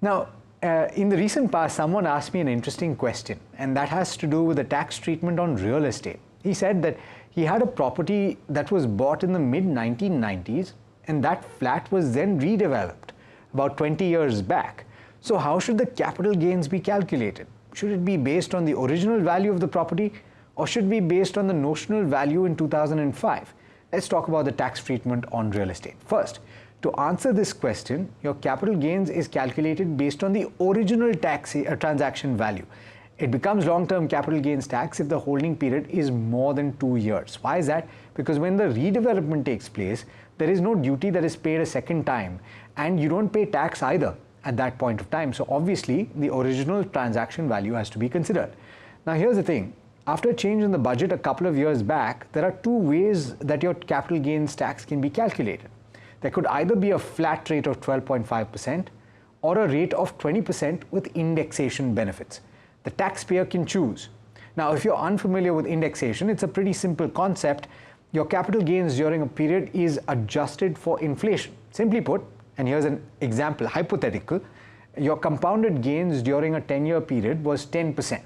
Now, in the recent past, someone asked me an interesting question, and that has to do with the tax treatment on real estate. He said that he had a property that was bought in the mid-1990s, and that flat was then redeveloped about 20 years back. So how should the capital gains be calculated? Should it be based on the original value of the property, or should it be based on the notional value in 2005? Let's talk about the tax treatment on real estate. First, to answer this question, your capital gains is calculated based on the original transaction value. It becomes long-term capital gains tax if the holding period is more than 2 years. Why is that? Because when the redevelopment takes place, there is no duty that is paid a second time, and you don't pay tax either at that point of time. So obviously, the original transaction value has to be considered. Now here's the thing. After a change in the budget a couple of years back, there are two ways that your capital gains tax can be calculated. There could either be a flat rate of 12.5% or a rate of 20% with indexation benefits. The taxpayer can choose. Now, if you're unfamiliar with indexation, it's a pretty simple concept. Your capital gains during a period is adjusted for inflation. Simply put, and here's an example, hypothetical, your compounded gains during a 10-year period was 10%.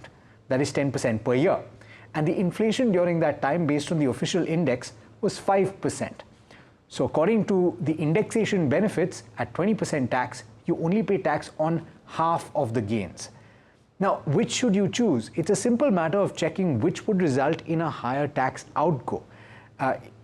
That is 10% per year. And the inflation during that time based on the official index was 5%. So according to the indexation benefits, at 20% tax, you only pay tax on half of the gains. Now, which should you choose? It's a simple matter of checking which would result in a higher tax outgo.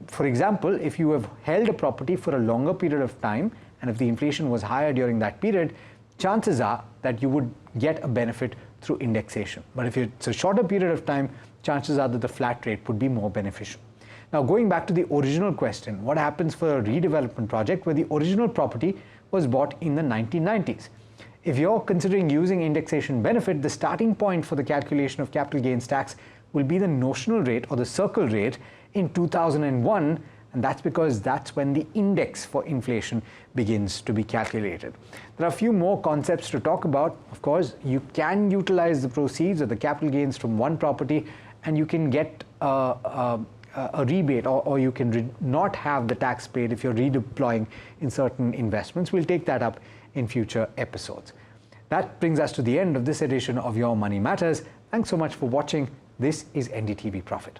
For example, if you have held a property for a longer period of time, and if the inflation was higher during that period, chances are that you would get a benefit through indexation. But if it's a shorter period of time, chances are that the flat rate would be more beneficial. Now, going back to the original question, what happens for a redevelopment project where the original property was bought in the 1990s? If you're considering using indexation benefit, the starting point for the calculation of capital gains tax will be the notional rate or the circle rate in 2001, and that's because that's when the index for inflation begins to be calculated. There are a few more concepts to talk about. Of course, you can utilize the proceeds or the capital gains from one property, and you can get a rebate, or you can not have the tax paid if you're redeploying in certain investments. We'll take that up in future episodes. That brings us to the end of this edition of Your Money Matters. Thanks so much for watching. This is NDTV Profit.